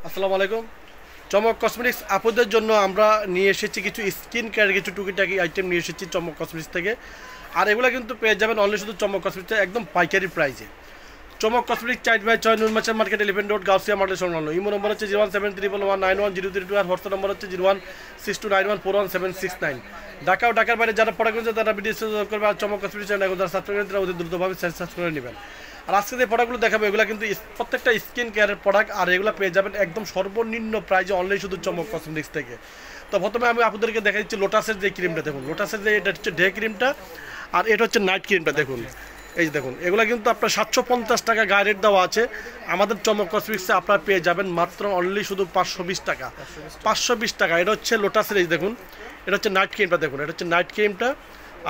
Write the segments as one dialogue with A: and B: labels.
A: আসসালামু আলাইকুম। চমক কসমেটিক্স আপুদের জন্য আমরা নিয়ে এসেছি কিছু স্কিন কেয়ার কিছু টুকিটাকি আইটেম নিয়ে এসেছি চমক কসমেটিক্স থেকে। আর এগুলো কিন্তু পেয়ে যাবেন অনলি শুধু চমক কসমেটিক্সে একদম পাইকারি প্রাইসে। চমক কসমেটিক্স 4/6 নুনমাচার মার্কেট 11 রোড গাউসিয়া মডেল সংলগ্ন। ইমো নম্বর হচ্ছে 01731911032 আর হোয়াটসঅ্যাপ নম্বর হচ্ছে 016291417769। ঢাকা ও ঢাকার বাইরে যারা প্রোডাক্ট করছে তারা ভিডিও করবে। আর চমক কসমেটিক্স চ্যানেল যারা সাবস্ক্রাইব করেন তারা অতি দ্রুতভাবে সাবস্ক্রাইব করে নেবেন। আর আজকে যে প্রোডাক্টগুলো দেখাবো এগুলো কিন্তু প্রত্যেকটা স্কিন কেয়ারের প্রোডাক্ট, আর এগুলো পেয়ে যাবেন একদম সর্বনিম্ন প্রাইজে অনলি শুধু চমক কসমেটিক্স থেকে। তো প্রথমে আমি আপনাদেরকে দেখা দিচ্ছি লোটাসের যে ক্রিমটা দেখুন, লোটাসের যে এটা হচ্ছে ডে ক্রিমটা, আর এটা হচ্ছে নাইট ক্রিমটা দেখুন। এই যে দেখুন, এগুলো কিন্তু আপনার 750 টাকা গায়ে রেট দেওয়া আছে। আমাদের চমক কসমেটিক্সে আপনারা পেয়ে যাবেন মাত্র অনলি শুধু 520 টাকা। 520 টাকা। এটা হচ্ছে লোটাসের, এই দেখুন এটা হচ্ছে নাইট ক্রিমটা দেখুন, এটা হচ্ছে নাইট ক্রিমটা,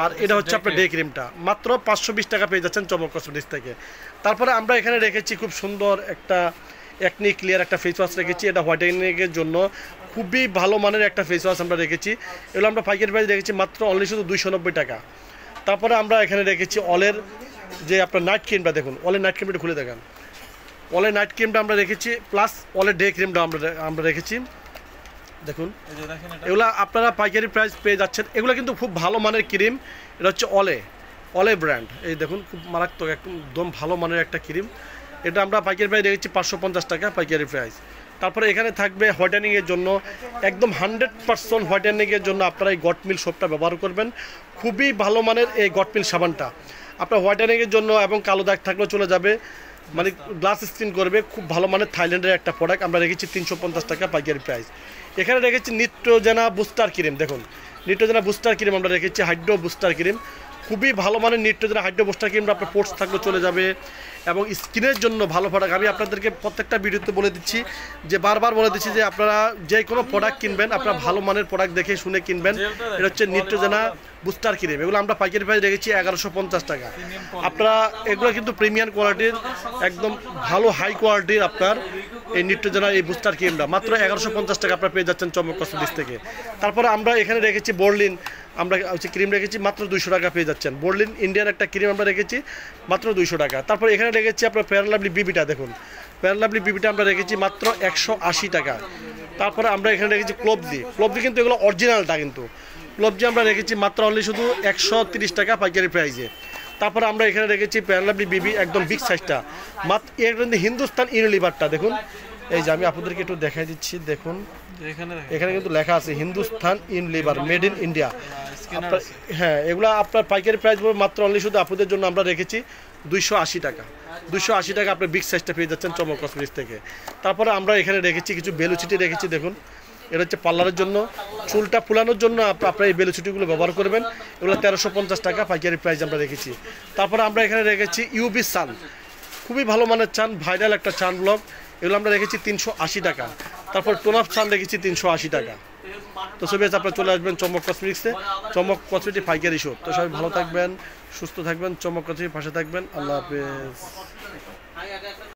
A: আর এটা হচ্ছে আপনার ডে ক্রিমটা। মাত্র 520 টাকা পেয়ে যাচ্ছেন চমক কসমেটিক্স থেকে। তারপরে আমরা এখানে রেখেছি খুব সুন্দর একটা একনি ক্লিয়ার একটা ফেস ওয়াশ রেখেছি। এটা হোয়াইটেনিংয়ের জন্য খুবই ভালো মানের একটা ফেস ওয়াশ আমরা রেখেছি। এগুলো আমরা পাইকারি প্রাইস রেখেছি মাত্র অনলি শুধু 290 টাকা। তারপরে আমরা এখানে রেখেছি অলের যে আপনার নাইট ক্রিমটা দেখুন, অলের নাইট ক্রিমটা খুলে দেখান। অলের নাইট ক্রিমটা আমরা রেখেছি, প্লাস অলের ডে ক্রিমটা আমরা রেখেছি দেখুন। এগুলো আপনারা পাইকারি প্রাইস পেয়ে যাচ্ছেন। এগুলো কিন্তু খুব ভালো মানের ক্রিম। এটা হচ্ছে অলে ব্র্যান্ড। এই দেখুন খুব মারাত্মক একদম ভালো মানের একটা ক্রিম। এটা আমরা পাইকারি প্রাইস রেখেছি 550 টাকা পাইকারি প্রাইস। তারপরে এখানে থাকবে হোয়াইটেনিংয়ের জন্য একদম 100% হোয়াইটেনিংয়ের জন্য আপনারা এই গটমিল সোপটা ব্যবহার করবেন। খুবই ভালো মানের এই গটমিল সাবানটা আপনার হোয়াইটেনিংয়ের জন্য, এবং কালো দাগ থাকলেও চলে যাবে, মানে গ্লাস স্কিন করবে। খুব ভালো মানের থাইল্যান্ডের একটা প্রোডাক্ট আমরা রেখেছি 350 টাকা পাইকারি প্রাইস। এখানে রেখেছি নিট্রোজেনা বুস্টার ক্রিম দেখুন, নিট্রোজেনা বুস্টার ক্রিম আমরা রেখেছি, হাইড্রো বুস্টার ক্রিম। খুবই ভালো মানের নিট্রোজেনা হাইড্রো বুস্টার ক্রিমটা আপনার পোর্স থাকলেও চলে যাবে, এবং স্কিনের জন্য ভালো প্রোডাক্ট। আমি আপনাদেরকে প্রত্যেকটা ভিডিওতে বলে দিচ্ছি, যে বারবার বলে দিচ্ছি যে আপনারা যে কোনো প্রোডাক্ট কিনবেন আপনারা ভালো মানের প্রোডাক্ট দেখে শুনে কিনবেন। এটা হচ্ছে নিট্রোজেনা বুস্টার ক্রিম। এগুলো আমরা পাইকারি প্রাইস রেখেছি 1150 টাকা। আপনারা এগুলো কিন্তু প্রিমিয়াম কোয়ালিটির একদম ভালো হাই কোয়ালিটির আপনার এই নিট্রোজেনা এই বুস্টার ক্রিমটা মাত্র 1150 টাকা আপনারা পেয়ে যাচ্ছেন চমক কসমেটিক্স থেকে। তারপরে আমরা এখানে রেখেছি বোরলিন, আমরা হচ্ছে ক্রিম রেখেছি মাত্র 200 টাকা পেয়ে যাচ্ছেন। বোরলিন ইন্ডিয়ান একটা ক্রিম আমরা রেখেছি মাত্র 200 টাকা। তারপর এখানে রেখেছি আপনার ফেয়ার লাভলি বিবিটা দেখুন, ফেয়ার লাভলি বিবিটা আমরা রেখেছি মাত্র 180 টাকা। তারপরে আমরা এখানে রেখেছি ক্লোবজি কিন্তু এগুলো অরিজিনালটা, কিন্তু ক্লোবজি আমরা রেখেছি মাত্র অনলি শুধু 130 টাকা পাইকারি প্রাইসে। তারপরে আমরা এখানে রেখেছি ফেয়ার লাভলি বিবি একদম বিগ সাইজটা মাত্র। এর কিন্তু হিন্দুস্তান ইউনিলিভারটা দেখুন, এই যে আমি আপনাদেরকে একটু দেখাই দিচ্ছি দেখুন, এখানে কিন্তু লেখা আছে Hindustan Unilever made in India. হ্যাঁ, এগুলো আপনার পাইকারি প্রাইস মাত্র অনলি শুধু আপনাদের জন্য আমরা রেখেছি 280 টাকা। 280 টাকা আপনার বিগ সাইজটা পেয়ে যাচ্ছেন চমক কসমেটিক্স থেকে। তারপরে আমরা এখানে রেখেছি কিছু বেলুচিটি রেখেছি দেখুন, এটা হচ্ছে পার্লারের জন্য, চুলটা ফুলানোর জন্য আপনারা এই বেলুচিটিগুলো ব্যবহার করবেন। এগুলো 1350 টাকা পাইকারি প্রাইস আমরা রেখেছি। তারপরে আমরা এখানে রেখেছি ইউবি সান, খুবই ভালো মানের চান, ভাইরাল একটা চান ব্লক, এগুলো আমরা রেখেছি 380 টাকা। তারপর টোনাফ চান রেখেছি 380 টাকা। তো সবাই আপনারা চলে আসবেন চমক কসমেটিক্সে, চমক কসমেটিক পাইকারি শপ। তো সবাই ভালো থাকবেন, সুস্থ থাকবেন, চমক কসমেটিক পাশে থাকবেন। আল্লাহ হাফেজ।